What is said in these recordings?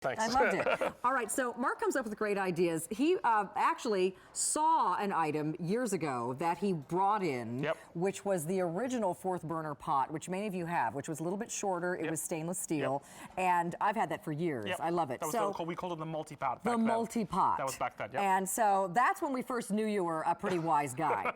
Thanks. I loved it. All right, so Mark comes up with great ideas. He actually saw an item years ago that he brought in, which was the original fourth burner pot, which many of you have, which was a little bit shorter. It was stainless steel, and I've had that for years. I love it. That was so cool. We called it the multi-pot. The multi-pot. That was back then. And so that's when we first knew you were a pretty wise guy.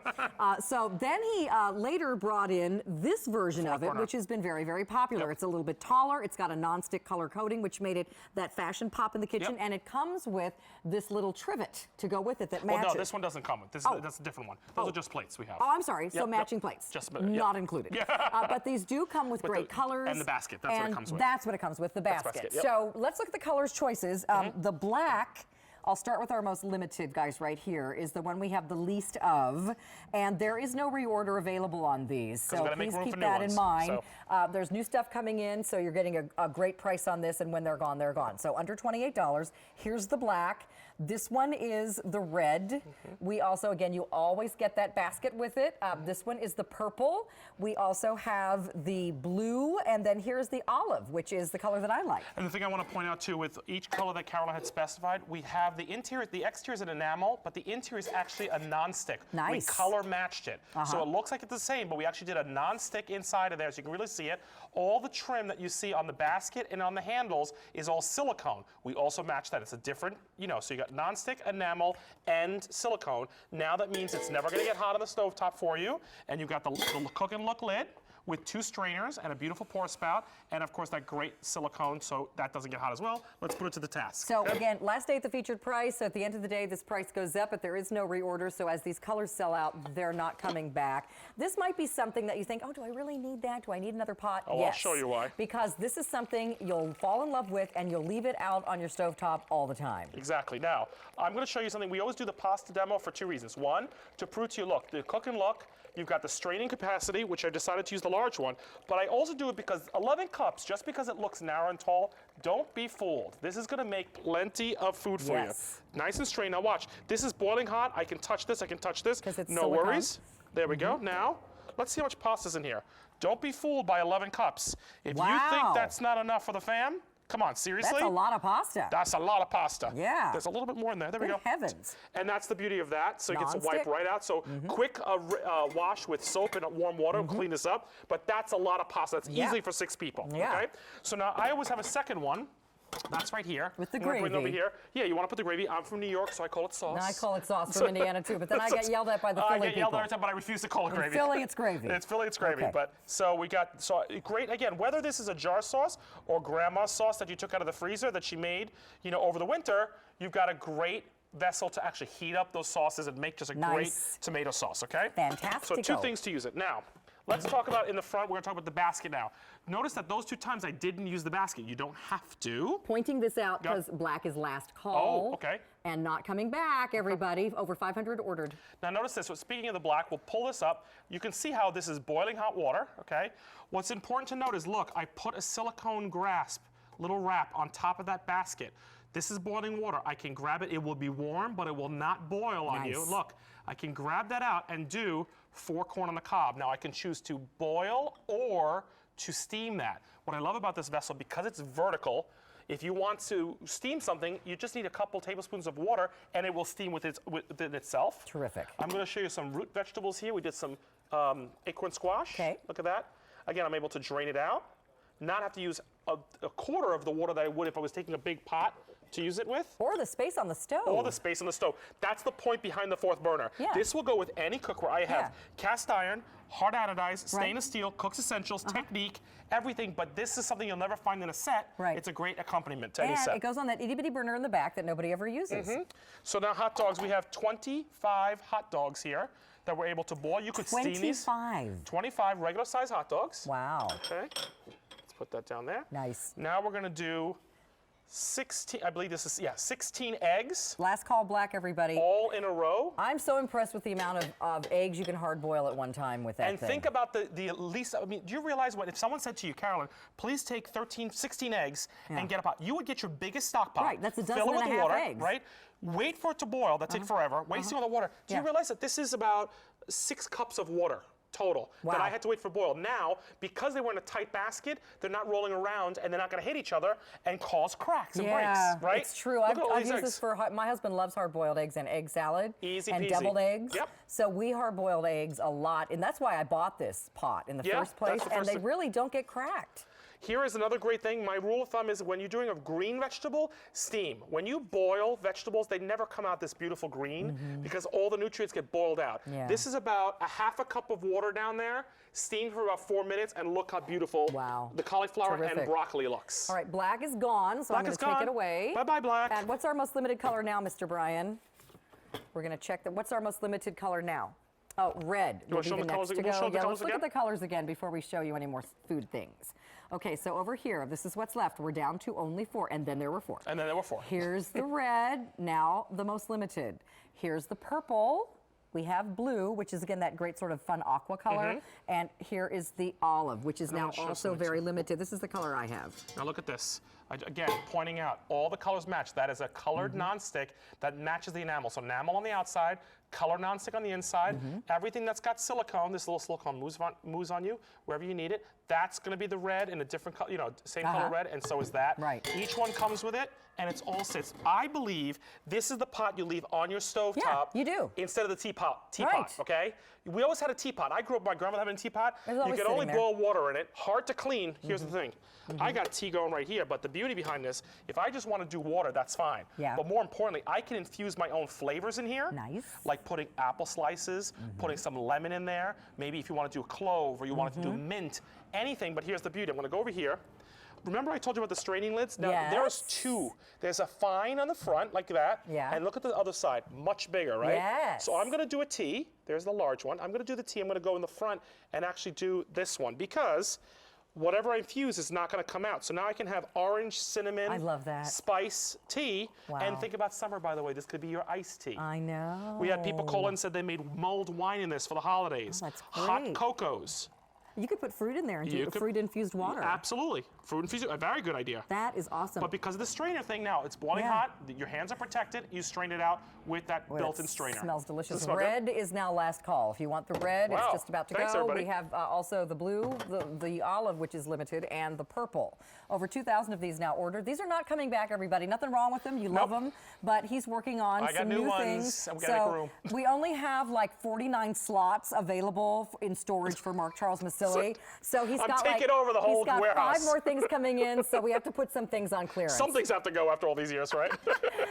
So then he later brought in this version of it, which has been very, very popular. It's a little bit taller. It's got a nonstick color coating, which made it that fashion pop in the kitchen, and it comes with this little trivet to go with it that matches. Oh, no, this one doesn't come with. That's a different one. Those are just plates we have. Oh, I'm sorry. So matching plates. Just not included. But these do come with great colors. And the basket. That's what it comes with. That's what it comes with, the basket. So let's look at the colors choices. The black, I'll start with our most limited, guys, right here, is the one we have the least of. And there is no reorder available on these. So please keep that in mind. There's new stuff coming in, so you're getting a great price on this, and when they're gone, they're gone. So under $28. Here's the black. This one is the red. We also, again, you always get that basket with it. This one is the purple. We also have the blue, and then here's the olive, which is the color that I like. And the thing I want to point out, too, with each color that Carolyn had specified, we have the interior, the exterior is an enamel, but the interior is actually a nonstick. Nice. We color matched it. So it looks like it's the same, but we actually did a nonstick inside of there, so you can really see it. All the trim that you see on the basket and on the handles is all silicone. We also match that. It's a different, so you got nonstick, enamel, and silicone. Now that means it's never going to get hot on the stovetop for you, and you've got the cook and look lid with 2 strainers and a beautiful pour spout, and of course that great silicone, so that doesn't get hot as well. Let's put it to the task. So again, last day at the featured price. So at the end of the day, this price goes up, but there is no reorder. So as these colors sell out, they're not coming back. This might be something that you think, oh, do I really need that? Do I need another pot? Oh, yes. I'll show you why. Because this is something you'll fall in love with, and you'll leave it out on your stovetop all the time. Exactly. Now, I'm going to show you something. We always do the pasta demo for 2 reasons. One, to prove to you, look, the cook and look, you've got the straining capacity, which I decided to use the large one, but I also do it because 11 cups, just because it looks narrow and tall, don't be fooled. This is going to make plenty of food for you. Nice and strained. Now watch, this is boiling hot. I can touch this, I can touch this. No worries. There we go. Now, let's see how much pasta's in here. Don't be fooled by 11 cups. If you think that's not enough for the fam, come on, seriously? That's a lot of pasta. That's a lot of pasta. Yeah. There's a little bit more in there. There we go. Heavens. And that's the beauty of that. So you get to wipe right out. So quick wash with soap and warm water and clean this up. But that's a lot of pasta. That's easily for 6 people. Okay. So now I always have a second one. That's right here. With the gravy. Bring it over here. Yeah, you want to put the gravy. I'm from New York, so I call it sauce. No, I call it sauce from Indiana too, but then I get yelled at by the Philly people. I get yelled at every time, but I refuse to call it gravy. Philly, it's gravy. It's Philly, it's gravy. But so we got great again. Whether this is a jar sauce or grandma's sauce that you took out of the freezer that she made, over the winter, you've got a great vessel to actually heat up those sauces and make just a great tomato sauce. Okay. Fantastic. So 2 things to use it now. Let's talk about in the front. We're going to talk about the basket now. Notice that those 2 times I didn't use the basket. You don't have to. Pointing this out because black is last call. Oh, okay. And not coming back, everybody. Over 500 ordered. Now notice this. So speaking of the black, we'll pull this up. You can see how this is boiling hot water, okay? What's important to note is, look, I put a silicone grasp, little wrap on top of that basket. This is boiling water. I can grab it. It will be warm, but it will not boil on you. Look, I can grab that out and do 4 corn on the cob. Now I can choose to boil or to steam that. What I love about this vessel, because it's vertical, if you want to steam something, you just need a couple tablespoons of water and it will steam within itself. Terrific. I'm going to show you some root vegetables here. We did some acorn squash. Okay. Look at that. Again, I'm able to drain it out, not have to use a quarter of the water that I would if I was taking a big pot to use it with. Or the space on the stove. Or the space on the stove. That's the point behind the 4th burner. This will go with any cookware. I have cast iron, hard anodized, stainless steel, Cook's Essentials, Technique, everything, but this is something you'll never find in a set. It's a great accompaniment to any set. And it goes on that itty-bitty burner in the back that nobody ever uses. So now hot dogs, we have 25 hot dogs here that we're able to boil. You could steam these. 25 regular size hot dogs. Wow. Okay. Let's put that down there. Nice. Now we're going to do 16, I believe this is, 16 eggs. Last call black, everybody. All in a row. I'm so impressed with the amount of eggs you can hard boil at one time with that thing. And think about the least, I mean, do you realize what, if someone said to you, Carolyn, please take 16 eggs and get a pot, you would get your biggest stock pot. Right, that's a dozen fill it with and a half water, eggs. right? Wait for it to boil, that takes forever, wasting all the water. Do you realize that this is about 6 cups of water? total Wow. that I had to wait for boil. Now, because they were in a tight basket, they're not rolling around and they're not going to hit each other and cause cracks and breaks, right? It's true. Look I've at all these used eggs. this for, my husband loves hard-boiled eggs and egg salad. Easy and peasy. deviled eggs. Yep. So we hard-boiled eggs a lot, and that's why I bought this pot in the Yeah, first place, that's the and first they thing. really don't get cracked. Here is another great thing. My rule of thumb is when you're doing a green vegetable, steam. When you boil vegetables, they never come out this beautiful green because all the nutrients get boiled out. Yeah. This is about a half a cup of water down there, steamed for about 4 minutes, and look how beautiful the cauliflower Terrific. and broccoli looks. All right, black is gone, so I'm going to take it away. Bye-bye, black. And what's our most limited color now, Mr. Brian? We're going to check that. What's our most limited color now? Oh, red. You want to show them the colors again? We'll show them the colors let's look again? at the colors again before we show you any more food things. Okay, so over here, this is what's left. We're down to only 4, and then there were 4. And then there were 4. Here's the red, now the most limited. Here's the purple. We have blue, which is, again, that great sort of fun aqua color. And here is the olive, which is now also very limited. This is the color I have. Now look at this. Again, pointing out, all the colors match. That is a colored nonstick that matches the enamel. So enamel on the outside, color nonstick on the inside. Everything that's got silicone, this little silicone moves on you wherever you need it. That's going to be the red in a different color, same color red, and so is that. Right. Each one comes with it, and it's all sits. I believe this is the pot you leave on your stovetop. Yeah, you do. Instead of the teapot, Right. okay? We always had a teapot. I grew up, my grandmother having a teapot. It was You always could only sitting there. boil water in it, hard to clean. Here's the thing. I got tea going right here, but the beauty behind this, if I just want to do water, that's fine. Yeah. But more importantly, I can infuse my own flavors in here. Nice. Like putting apple slices, putting some lemon in there. Maybe if you want to do a clove or you want to do mint, anything. But here's the beauty. I'm going to go over here. Remember I told you about the straining lids? Now, there's 2. There's a fine on the front, like that. Yeah. And look at the other side, much bigger, right? Yes. So I'm going to do a tea. There's the large one. I'm going to do the tea. I'm going to go in the front and actually do this one because whatever I infuse is not going to come out. So now I can have orange, cinnamon, I love that. spice tea. Wow. And think about summer, by the way. This could be your iced tea. I know. We had people call in, said they made mulled wine in this for the holidays. Oh, that's Hot great. cocos. You could put fruit in there and You do could- fruit-infused water. Absolutely. Fruit infused, a very good idea. That is awesome. But because of the strainer thing now, it's boiling hot, your hands are protected, you strain it out with that Boy, built-in that strainer. Smells Does it delicious. smell good? Red is now last call. If you want the red, Wow. it's just about to Thanks, go. everybody. We have also the blue, the olive, which is limited, and the purple. Over 2,000 of these now ordered. These are not coming back, everybody. Nothing wrong with them. You love them. But he's working on I got some new new ones, things. and we gotta make So room. we only have like 49 slots available in storage for MarkCharles Massili. So he's I'm got taking over the whole he's got warehouse. 5 more things coming in, so we have to put some things on clearance. Some things have to go after all these years, right?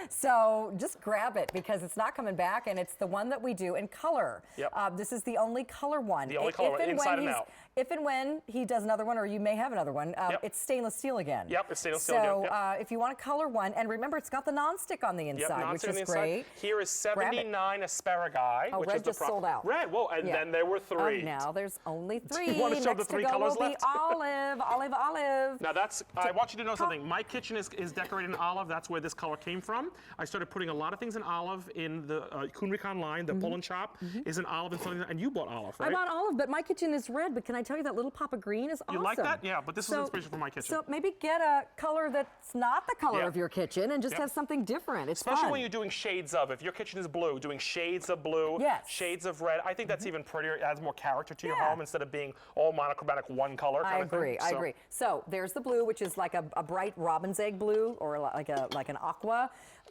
So just grab it because it's not coming back, and it's the one that we do in color. Yep. This is the only color one. The only color one, inside and out. If and when he does another one, or you may have another one, Yep. it's stainless steel again. Yep, it's stainless steel So again, yep. if you want a color one, and remember, it's got the nonstick on the inside, Yep, which nonstick on is the inside. great. Here is Grab it. 79 asparagus, Oh, which red is the just sold out. Red, whoa, and Yeah. then there were 3. Oh, now there's only 3. you wanna show the Next 3 to go colors will left? be olive, olive. Now I want you to know something. My kitchen is decorated in olive. That's where this color came from. I started putting a lot of things in olive in the Kuhn Rikon line. The pull and chop is an olive and something. And you bought olive, right? I bought olive, but my kitchen is red. But can I tell you that little pop of green is awesome? You like that? Yeah, but this is inspiration for my kitchen. So maybe get a color that's not the color Yeah. of your kitchen and just Yeah. have something different. It's Especially fun. when you're doing shades of. If your kitchen is blue, doing shades of blue, Yes. shades of red. I think that's even prettier. It adds more character to your Yeah. home instead of being all monochromatic one color kind I of thing. agree. I So- agree. So there's the blue, which is like a bright robin's egg blue, or like an aqua.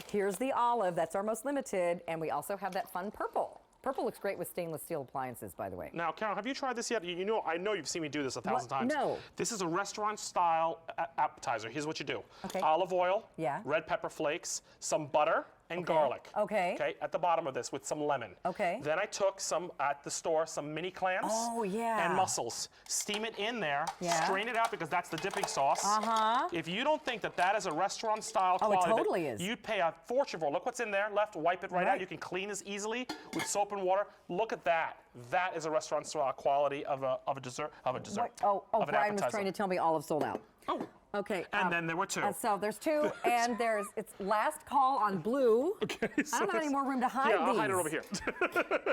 Here's the olive. That's our most limited, and we also have that fun purple. Purple looks great with stainless steel appliances, by the way. Now, Carol, have you tried this yet? You know, I know you've seen me do this 1,000 times. No. This is a restaurant-style appetizer. Here's what you do. Okay. Olive oil, Yeah. red pepper flakes, some butter, and garlic. Okay. Okay, at the bottom of this with some lemon. Okay. Then I took some, at the store, some mini clams. Oh, yeah. And mussels. Steam it in there. Yeah. Strain it out because that's the dipping sauce. Uh-huh. If you don't think that that is a restaurant-style Oh, it quality, totally is. you'd pay a fortune for it. Look what's in there. Left, wipe it right out. Right. You can clean this easily with soap and water. Look at that. That is a restaurant-style quality of a dessert. Of an Oh, appetizer. Brian was trying to tell me olive sold out. Oh. Okay. And then there were 2. So there's 2, and it's last call on blue. Okay, I don't have any more room to hide yeah, these. I'll hide it over here.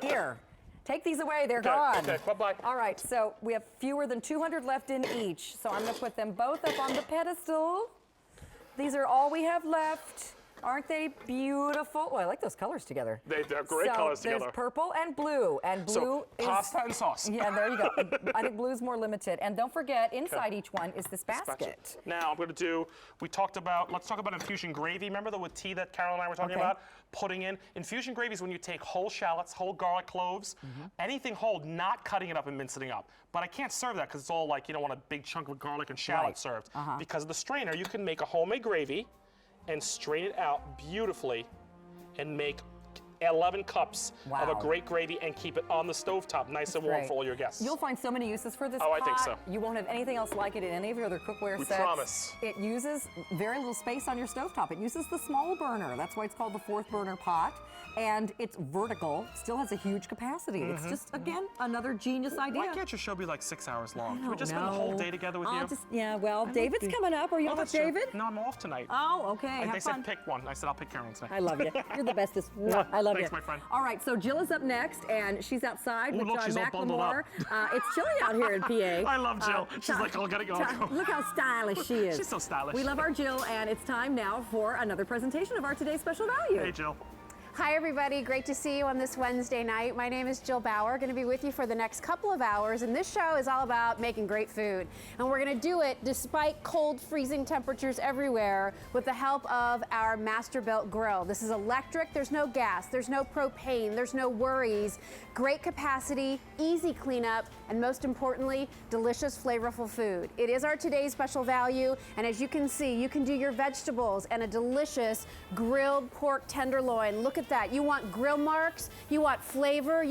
Here. Take these away, they're Okay, gone. okay, bye-bye. All right, so we have fewer than 200 left in each. So I'm gonna put them both up on the pedestal. These are all we have left. Aren't they beautiful? Oh, I like those colors together. They're great colors together. There's purple and blue So is pasta and sauce. Yeah, there you go. I think blue's more limited. And don't forget, inside each one is this basket. Now I'm going to do, let's talk about infusion gravy. Remember the tea that Carol and I were talking about? Putting in. Infusion gravy is when you take whole shallots, whole garlic cloves, anything whole, not cutting it up and mincing it up. But I can't serve that because it's all like, you don't want a big chunk of garlic and shallot served. Because of the strainer, you can make a homemade gravy and strain it out beautifully and make 11 cups of a great gravy and keep it on the stovetop, nice and warm for all your guests. You'll find so many uses for this pot. Oh, I think so. You won't have anything else like it in any of your other cookware sets. We promise. It uses very little space on your stovetop. It uses the small burner. That's why it's called the 4th burner pot. And it's vertical, still has a huge capacity. It's just, again, another genius idea. Why can't your show be like 6 hours long? Can we just spend the whole day together with you? Yeah, well, David's coming up. Are you on with David? No, I'm off tonight. Oh, okay. They said pick one. I said I'll pick Carolyn tonight. I love you. You're the bestest. I love you. Thanks, my friend. All right, so Jill is up next, and she's outside with John she's all bundled up. It's chilly out here in PA. I love Jill. She's like, oh, gotta go. Look how stylish she is. She's so stylish. We love our Jill, and it's time now for another presentation of our Today's Special Value. Hey, Jill. Hi everybody, great to see you on this Wednesday night. My name is Jill Bauer, going to be with you for the next couple of hours, and this show is all about making great food. And we're going to do it despite cold, freezing temperatures everywhere with the help of our Masterbuilt grill. This is electric, there's no gas, there's no propane, there's no worries. Great capacity, easy cleanup, and most importantly, delicious, flavorful food. It is our Today's Special Value, and as you can see, you can do your vegetables and a delicious grilled pork tenderloin. Look at that. You want grill marks, you want flavor,